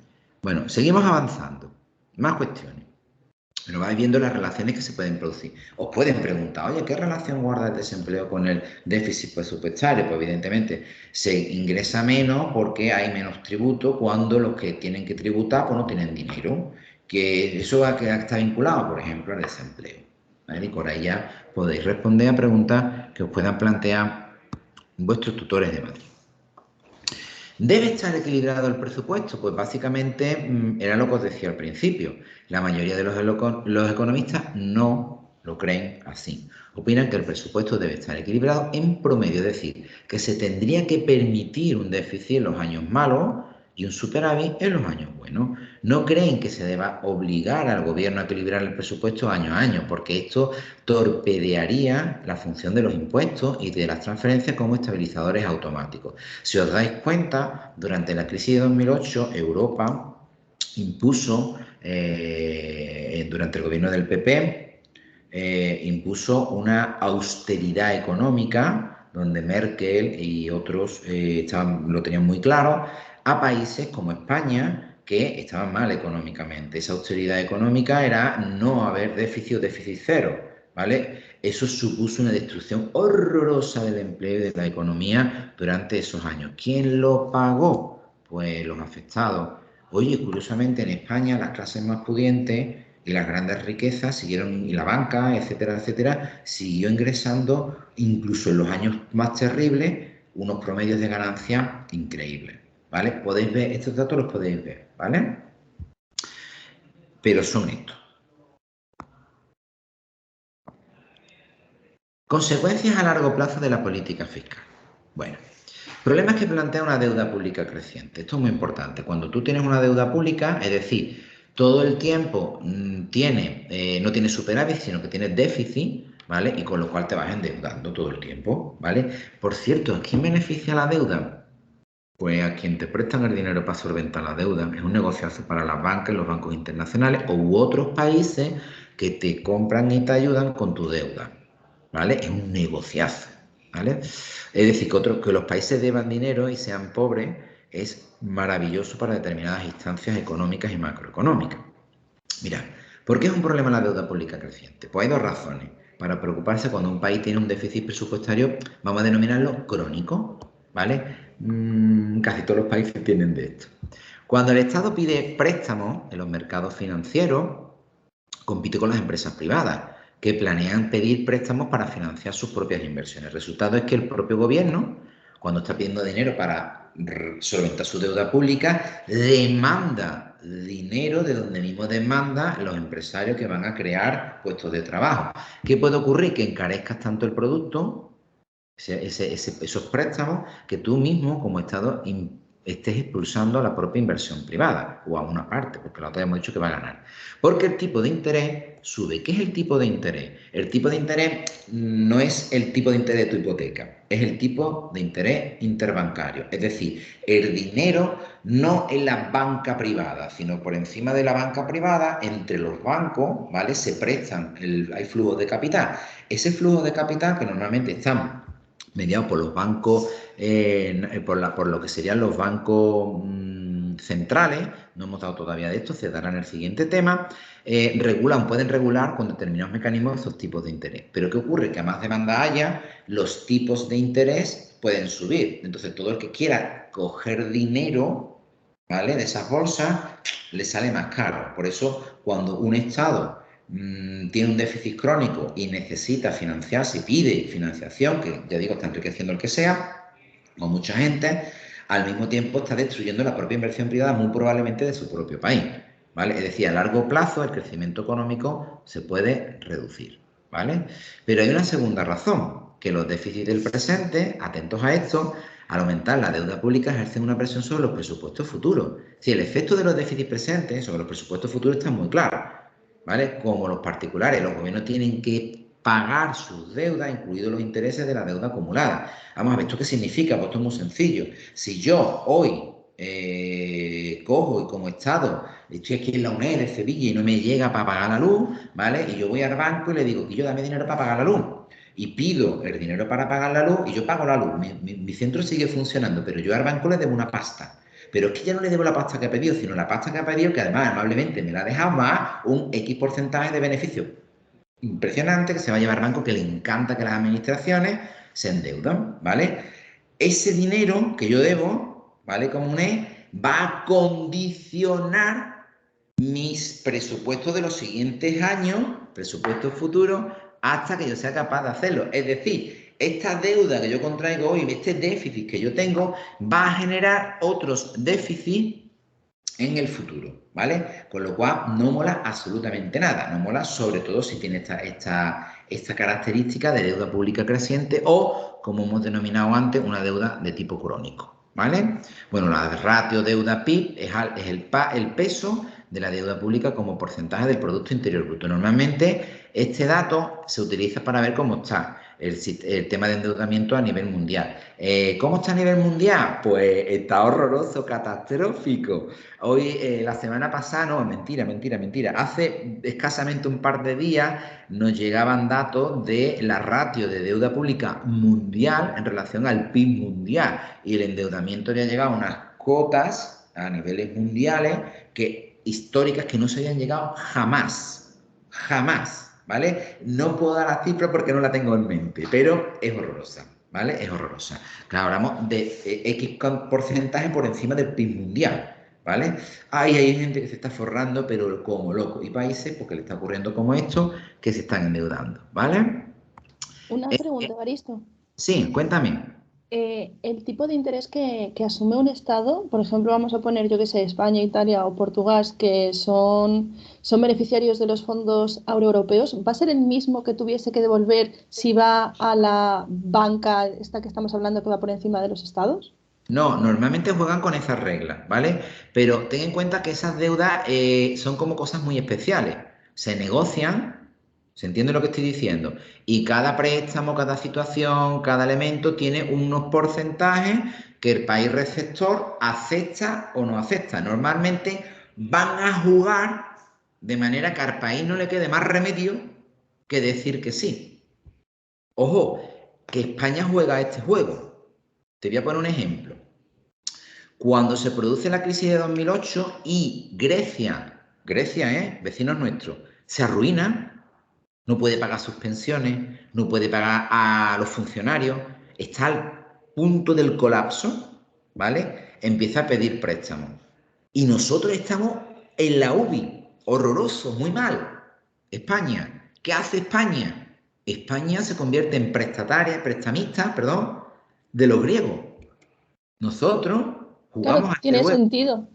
Bueno, seguimos avanzando. Más cuestiones. Pero vais viendo las relaciones que se pueden producir. Os pueden preguntar, oye, ¿qué relación guarda el desempleo con el déficit presupuestario? Pues evidentemente se ingresa menos porque hay menos tributo cuando los que tienen que tributar pues no tienen dinero. Que eso va a quedar, está vinculado, por ejemplo, al desempleo. ¿Vale? Y por ahí ya podéis responder a preguntas que os puedan plantear vuestros tutores de Madrid. ¿Debe estar equilibrado el presupuesto? Pues básicamente era lo que os decía al principio. La mayoría de los economistas no lo creen así. Opinan que el presupuesto debe estar equilibrado en promedio, es decir, que se tendría que permitir un déficit en los años malos y un superávit en los años buenos. No creen que se deba obligar al gobierno a equilibrar el presupuesto año a año, porque esto torpedearía la función de los impuestos y de las transferencias como estabilizadores automáticos. Si os dais cuenta, durante la crisis de 2008, Europa impuso, durante el gobierno del PP, impuso una austeridad económica, donde Merkel y otros lo tenían muy claro, a países como España, que estaban mal económicamente. Esa austeridad económica era no haber déficit o déficit cero, ¿vale? Eso supuso una destrucción horrorosa del empleo y de la economía durante esos años. ¿Quién lo pagó? Pues los afectados. Oye, curiosamente en España las clases más pudientes y las grandes riquezas siguieron, y la banca, etcétera, etcétera, siguió ingresando, incluso en los años más terribles, unos promedios de ganancia increíbles, ¿vale? Podéis ver, estos datos los podéis ver, ¿vale? Pero son estos. Consecuencias a largo plazo de la política fiscal. Bueno, problemas que plantea una deuda pública creciente. Esto es muy importante. Cuando tú tienes una deuda pública, es decir, todo el tiempo no tiene superávit, sino que tienes déficit, ¿vale? Y con lo cual te vas endeudando todo el tiempo, ¿vale? Por cierto, ¿a quién beneficia la deuda? Pues a quien te prestan el dinero para solventar la deuda. Es un negociazo para las bancas, los bancos internacionales u otros países que te compran y te ayudan con tu deuda, ¿vale? Es un negociazo, ¿vale? Es decir, que los países deban dinero y sean pobres es maravilloso para determinadas instancias económicas y macroeconómicas. Mira, ¿por qué es un problema la deuda pública creciente? Pues hay dos razones para preocuparse cuando un país tiene un déficit presupuestario, vamos a denominarlo crónico, ¿vale? Casi todos los países tienen de esto. Cuando el Estado pide préstamos en los mercados financieros, compite con las empresas privadas, que planean pedir préstamos para financiar sus propias inversiones. El resultado es que el propio gobierno, cuando está pidiendo dinero para solventar su deuda pública, demanda dinero de donde mismo demanda los empresarios que van a crear puestos de trabajo. ¿Qué puede ocurrir? Que encarezcas tanto el producto, esos préstamos, que tú mismo como Estado estés expulsando a la propia inversión privada o a una parte, porque la otra hemos dicho que va a ganar. Porque el tipo de interés sube. ¿Qué es el tipo de interés? El tipo de interés no es el tipo de interés de tu hipoteca, es el tipo de interés interbancario. Es decir, el dinero no en la banca privada, sino por encima de la banca privada, entre los bancos, ¿vale? Se prestan, hay flujos de capital. Ese flujo de capital que normalmente están mediados por los bancos, por lo que serían los bancos centrales, no hemos dado todavía de esto, se dará en el siguiente tema, pueden regular con determinados mecanismos esos tipos de interés. Pero ¿qué ocurre? Que a más demanda haya, los tipos de interés pueden subir. Entonces, todo el que quiera coger dinero, ¿vale?, de esas bolsas, le sale más caro. Por eso, cuando un Estado tiene un déficit crónico y necesita financiarse, pide financiación, que ya digo, está enriqueciendo el que sea, o mucha gente, al mismo tiempo está destruyendo la propia inversión privada, muy probablemente de su propio país, ¿vale? Es decir, a largo plazo el crecimiento económico se puede reducir, ¿vale? Pero hay una segunda razón, que los déficits del presente, atentos a esto, al aumentar la deuda pública ejercen una presión sobre los presupuestos futuros. Si el efecto de los déficits presentes sobre los presupuestos futuros está muy claro, ¿vale? Como los particulares, los gobiernos tienen que pagar sus deudas, incluidos los intereses de la deuda acumulada. Vamos a ver, ¿esto qué significa? Pues esto es muy sencillo. Si yo hoy cojo y como Estado estoy aquí en la UNED de Sevilla y no me llega para pagar la luz, ¿vale? Y yo voy al banco y le digo, yo dame dinero para pagar la luz. Y pido el dinero para pagar la luz y yo pago la luz. Mi centro sigue funcionando, pero yo al banco le debo una pasta. Pero es que ya no le debo la pasta que ha pedido, sino la pasta que ha pedido, que además amablemente me la ha dejado más un X porcentaje de beneficio impresionante que se va a llevar al banco, que le encanta que las administraciones se endeudan, ¿vale? Ese dinero que yo debo, ¿vale? Como un va a condicionar mis presupuestos de los siguientes años, presupuestos futuros, hasta que yo sea capaz de hacerlo. Es decir, esta deuda que yo contraigo hoy, este déficit que yo tengo, va a generar otros déficits en el futuro, ¿vale? Con lo cual no mola absolutamente nada, no mola sobre todo si tiene esta característica de deuda pública creciente o, como hemos denominado antes, una deuda de tipo crónico, ¿vale? Bueno, la ratio deuda-PIB es el peso de la deuda pública como porcentaje del Producto Interior Bruto. Normalmente este dato se utiliza para ver cómo está el tema de endeudamiento a nivel mundial. ¿Cómo está a nivel mundial? Pues está horroroso, catastrófico. Hoy, la semana pasada, no, mentira. Hace escasamente un par de días nos llegaban datos de la ratio de deuda pública mundial en relación al PIB mundial y el endeudamiento había llegado a unas cotas a niveles mundiales históricas que no se habían llegado jamás, ¿vale? No puedo dar la cifra porque no la tengo en mente, pero es horrorosa, ¿vale? Es horrorosa. Claro, hablamos de X porcentaje por encima del PIB mundial, ¿vale? Hay gente que se está forrando, pero como loco. Y países, porque le está ocurriendo como esto, que se están endeudando, ¿vale? Una pregunta, Evaristo. Sí, cuéntame. El tipo de interés que asume un Estado, por ejemplo, vamos a poner, yo que sé, España, Italia o Portugal, que son beneficiarios de los fondos europeos, ¿va a ser el mismo que tuviese que devolver si va a la banca, esta que estamos hablando, que va por encima de los Estados? No, normalmente juegan con esas reglas, ¿vale? Pero ten en cuenta que esas deudas son como cosas muy especiales. Se negocian, ¿se entiende lo que estoy diciendo? Y cada préstamo, cada situación, cada elemento tiene unos porcentajes que el país receptor acepta o no acepta. Normalmente van a jugar de manera que al país no le quede más remedio que decir que sí. Ojo, que España juega este juego. Te voy a poner un ejemplo. Cuando se produce la crisis de 2008 y Grecia, vecinos nuestros, se arruina, no puede pagar sus pensiones, no puede pagar a los funcionarios, está al punto del colapso, ¿vale? Empieza a pedir préstamos. Y nosotros estamos en la UBI, horroroso, muy mal. España, ¿qué hace España? España se convierte en prestamista, perdón, de los griegos. Nosotros Claro, jugamos a este tiene juego. sentido,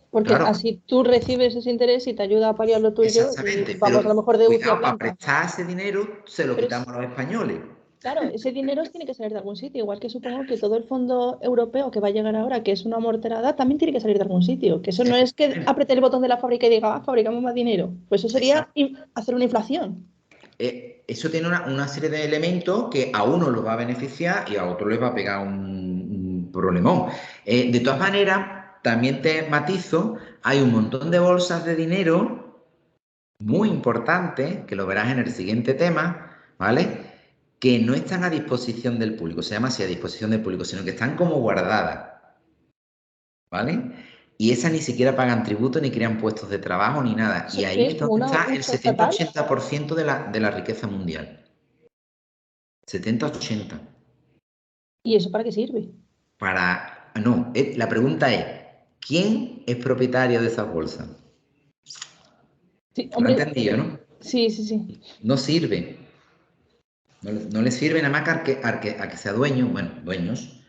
porque Claro, así tú recibes ese interés y te ayuda a paliar lo tuyo y exactamente. Pero vamos a lo mejor de UCI a cuidado, para planta. prestar ese dinero se lo Pero quitamos a los españoles. claro, ese dinero tiene que salir de algún sitio, igual que supongo que todo el fondo europeo que va a llegar ahora, que es una morterada, también tiene que salir de algún sitio. Que eso no es que Efectivamente. apriete el botón de la fábrica y diga, ah, fabricamos más dinero. Pues eso sería Exacto. hacer una inflación. Eso tiene una serie de elementos que a uno los va a beneficiar y a otro les va a pegar un problemón. De todas maneras, también te matizo, hay un montón de bolsas de dinero muy importantes, que lo verás en el siguiente tema, ¿vale? Que no están a disposición del público, se llama así a disposición del público, sino que están como guardadas, ¿vale? Y esas ni siquiera pagan tributo, ni crean puestos de trabajo, ni nada. Y ¿Eso ahí qué es es como donde está un el show estatal? 70-80% de la riqueza mundial. 70-80. ¿Y eso para qué sirve? No, la pregunta es, ¿quién es propietario de esas bolsas? Sí, ¿Lo has hombre, entendido, no? sí, sí, sí. No sirve. No le sirve nada más que sea dueño, bueno, dueños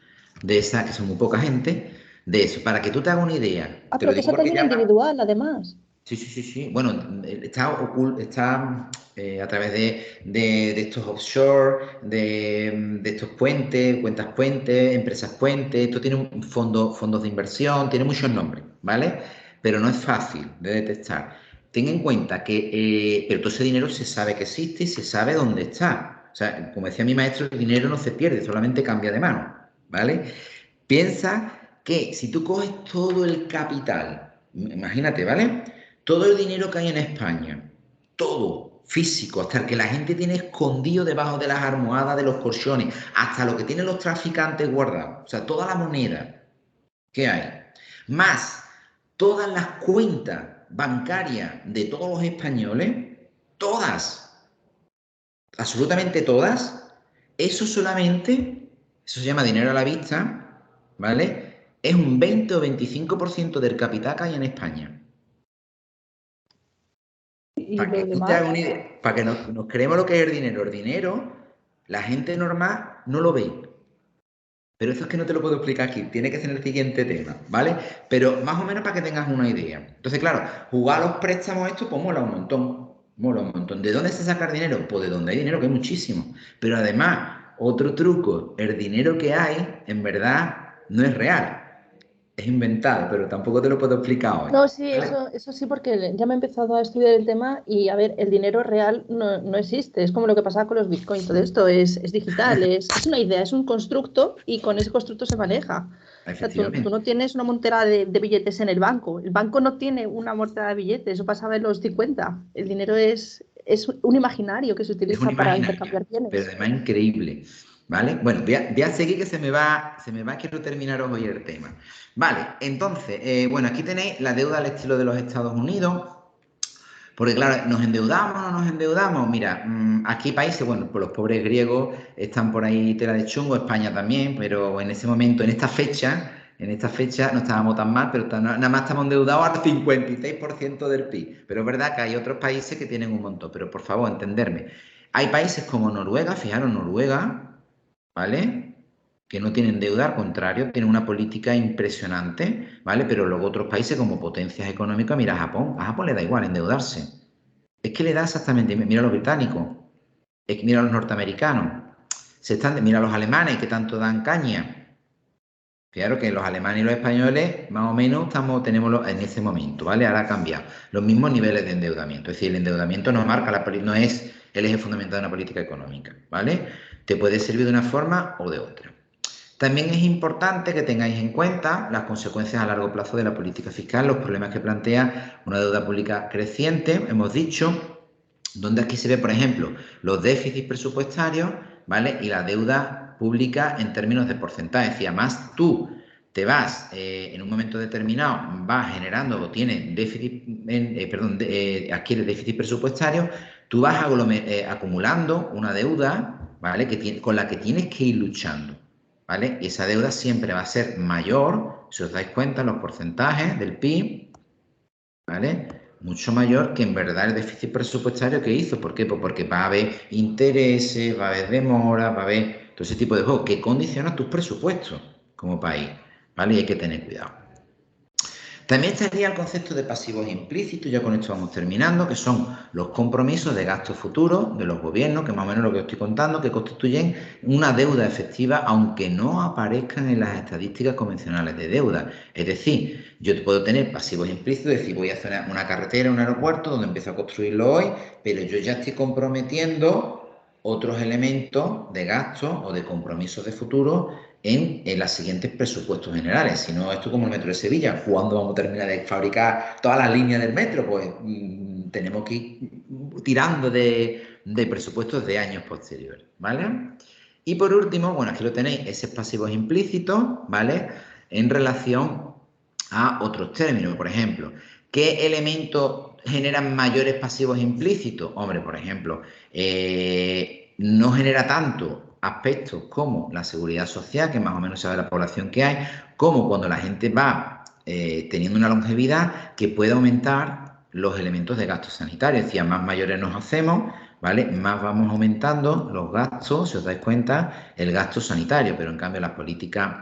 de esa, que son muy poca gente, de eso. Para que tú te hagas una idea, Ah, te lo pero que digo es a porque título ya. individual, además. Sí. Bueno, está a través de estos offshore, de estos puentes, cuentas puentes, empresas puentes. Esto tiene un fondos de inversión, tiene muchos nombres, ¿vale? Pero no es fácil de detectar. Ten en cuenta que pero todo ese dinero se sabe que existe y se sabe dónde está. O sea, como decía mi maestro, el dinero no se pierde, solamente cambia de mano, ¿vale? Piensa que si tú coges todo el capital, imagínate, ¿vale? Todo el dinero que hay en España, todo físico, hasta el que la gente tiene escondido debajo de las almohadas de los colchones, hasta lo que tienen los traficantes guardados, o sea, toda la moneda que hay, más todas las cuentas bancarias de todos los españoles, todas, absolutamente todas, eso solamente, eso se llama dinero a la vista, ¿vale? Es un 20 o 25% del capital que hay en España. ¿Y Para que lo tú te demás? hagas una idea, para que nos creemos lo que es el dinero. El dinero, la gente normal no lo ve. Pero eso es que no te lo puedo explicar aquí, tiene que ser el siguiente tema, ¿vale? Pero más o menos para que tengas una idea. Entonces, claro, jugar a los préstamos esto, pues mola un montón, mola un montón. ¿De dónde se saca el dinero? Pues de donde hay dinero, que hay muchísimo. Pero además, otro truco, el dinero que hay, en verdad, no es real, es inventado, pero tampoco te lo puedo explicar hoy, No, sí, ¿vale? eso sí, porque ya me he empezado a estudiar el tema y, a ver, el dinero real no existe. Es como lo que pasaba con los bitcoins. Todo esto es digital, es una idea, es un constructo y con ese constructo se maneja. O sea, tú no Efectivamente. tienes una montera de billetes en el banco. El banco no tiene una montera de billetes, eso pasaba en los 50. El dinero es un imaginario que se Es un utiliza para imaginario, intercambiar pero bienes. además increíble. ¿Vale? Bueno, voy a seguir que se me va, quiero terminaros hoy el tema. Vale, entonces, bueno, aquí tenéis la deuda al estilo de los Estados Unidos, porque claro, ¿nos endeudamos o no nos endeudamos? Mira, aquí países, bueno, pues los pobres griegos están por ahí tela de chungo, España también, pero en ese momento, en esta fecha no estábamos tan mal, pero nada más estamos endeudados al 56% del PIB. Pero es verdad que hay otros países que tienen un montón, pero por favor, entenderme. Hay países como Noruega, fijaros, Noruega, ¿vale? Que no tienen deuda, al contrario, tienen una política impresionante, ¿vale? Pero luego otros países como potencias económicas, mira a Japón le da igual endeudarse. Es que le da exactamente, mira a los británicos, es que mira a los norteamericanos, mira a los alemanes que tanto dan caña. Claro que los alemanes y los españoles, más o menos, tenemos en ese momento, ¿vale? Ahora ha cambiado. Los mismos niveles de endeudamiento. Es decir, el endeudamiento no marca no es el eje fundamental de una política económica, ¿vale? Te puede servir de una forma o de otra. También es importante que tengáis en cuenta las consecuencias a largo plazo de la política fiscal, los problemas que plantea una deuda pública creciente, hemos dicho, donde aquí se ve, por ejemplo, los déficits presupuestarios, ¿vale? Y la deuda pública en términos de porcentaje. Es decir, además tú te vas, en un momento determinado, vas generando o tienes déficit, adquieres déficit presupuestario, tú vas acumulando una deuda, ¿vale? Con la que tienes que ir luchando, ¿vale? Y esa deuda siempre va a ser mayor, si os dais cuenta, los porcentajes del PIB, ¿vale? Mucho mayor que en verdad el déficit presupuestario que hizo. ¿Por qué? Pues porque va a haber intereses, va a haber demoras, va a haber todo ese tipo de juegos que condicionan tus presupuestos como país, ¿vale? Y hay que tener cuidado. También estaría el concepto de pasivos implícitos, ya con esto vamos terminando, que son los compromisos de gastos futuros de los gobiernos, que más o menos lo que os estoy contando, que constituyen una deuda efectiva, aunque no aparezcan en las estadísticas convencionales de deuda. Es decir, yo puedo tener pasivos implícitos, es decir, voy a hacer una carretera, un aeropuerto, donde empiezo a construirlo hoy, pero yo ya estoy comprometiendo otros elementos de gastos o de compromisos de futuro en los siguientes presupuestos generales. Si no, esto como el metro de Sevilla, ¿cuándo vamos a terminar de fabricar todas las líneas del metro? Pues tenemos que ir tirando de presupuestos de años posteriores, ¿vale? Y por último, bueno, aquí lo tenéis, esos pasivos implícitos, ¿vale? En relación a otros términos, por ejemplo, ¿qué elementos generan mayores pasivos implícitos? Hombre, por ejemplo, no genera tanto aspectos como la seguridad social, que más o menos sabe la población que hay, como cuando la gente va teniendo una longevidad que puede aumentar los elementos de gasto sanitario. Es decir, más mayores nos hacemos, ¿vale? Más vamos aumentando los gastos, si os dais cuenta, el gasto sanitario, pero en cambio las políticas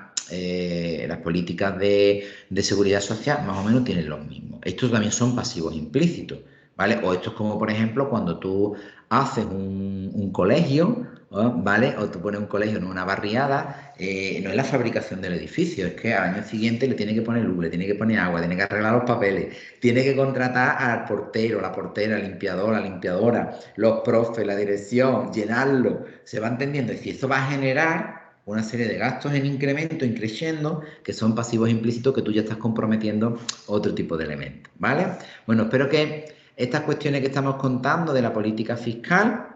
de seguridad social más o menos tienen los mismos. Estos también son pasivos implícitos, ¿vale? O esto es como, por ejemplo, cuando tú haces un colegio, ¿vale? O tú pones un colegio en una barriada, no es la fabricación del edificio, es que al año siguiente le tiene que poner luz, le tiene que poner agua, tiene que arreglar los papeles, tiene que contratar al portero, la portera, el limpiador, la limpiadora, los profes, la dirección, llenarlo. Se va entendiendo. Y si eso va a generar una serie de gastos en incremento, increciendo, que son pasivos implícitos que tú ya estás comprometiendo otro tipo de elementos, ¿vale? Bueno, espero que estas cuestiones que estamos contando de la política fiscal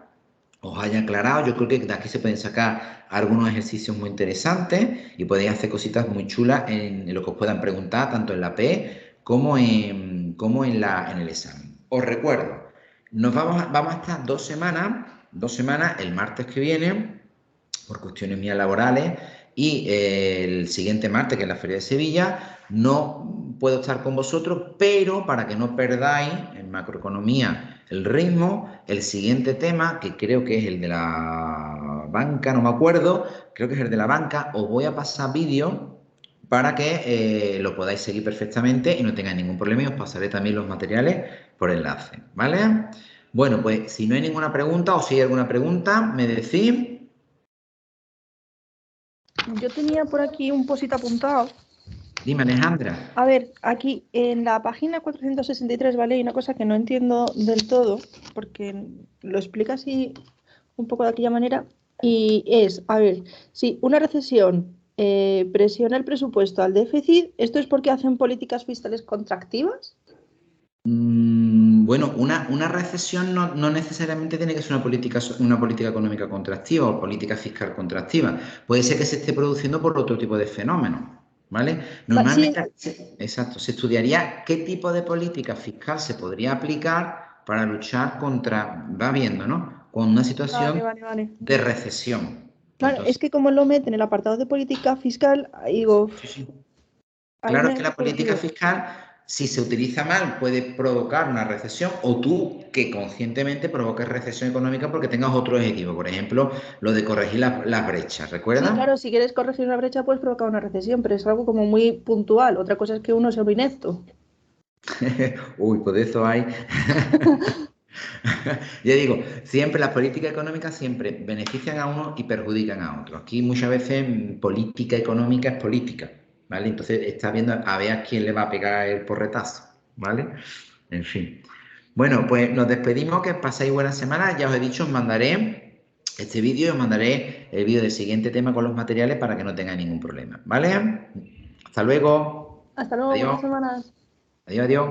os haya aclarado. Yo creo que de aquí se pueden sacar algunos ejercicios muy interesantes y podéis hacer cositas muy chulas en lo que os puedan preguntar, tanto en la P como en el examen. Os recuerdo, vamos a estar 2 semanas, el martes que viene, por cuestiones mías laborales, y el siguiente martes, que es la Feria de Sevilla, no puedo estar con vosotros, pero para que no perdáis en macroeconomía el ritmo, el siguiente tema, que creo que es el de la banca, no me acuerdo, creo que es el de la banca, os voy a pasar vídeo para que lo podáis seguir perfectamente y no tengáis ningún problema, y os pasaré también los materiales por enlace, ¿vale? Bueno, pues si no hay ninguna pregunta o si hay alguna pregunta, me decís. Yo tenía por aquí un post apuntado. Dime, Alejandra. A ver, aquí en la página 463, ¿vale? Hay una cosa que no entiendo del todo, porque lo explica así un poco de aquella manera, y es, a ver, si una recesión presiona el presupuesto al déficit, ¿esto es porque hacen políticas fiscales contractivas? Bueno, una recesión no necesariamente tiene que ser una política económica contractiva o política fiscal contractiva. Puede ser que se esté produciendo por otro tipo de fenómenos, ¿vale? Sí, Normalmente, exacto, se estudiaría qué tipo de política fiscal se podría aplicar para luchar contra, va viendo, ¿no? Con una vale, situación vale, vale. de recesión. Pues Claro, es entonces, que como lo meten en el apartado de política fiscal, digo, sí, sí. ahí Claro, me es que he la política confundido. fiscal, si se utiliza mal, puede provocar una recesión, o tú que conscientemente provoques recesión económica porque tengas otro objetivo. Por ejemplo, lo de corregir las brechas, Sí, ¿recuerdas? claro, si quieres corregir una brecha puedes provocar una recesión, pero es algo como muy puntual. Otra cosa es que uno sea un inepto. Uy, pues de eso hay. Ya digo, siempre las políticas económicas siempre benefician a uno y perjudican a otro. Aquí muchas veces política económica es política, ¿vale? Entonces está viendo a ver a quién le va a pegar el porretazo, ¿vale? En fin. Bueno, pues nos despedimos, que pasáis buena semana. Ya os he dicho, os mandaré este vídeo y os mandaré el vídeo del siguiente tema con los materiales para que no tengáis ningún problema, ¿vale? Hasta luego. Hasta luego, Adiós. buenas semanas. Adiós, adiós.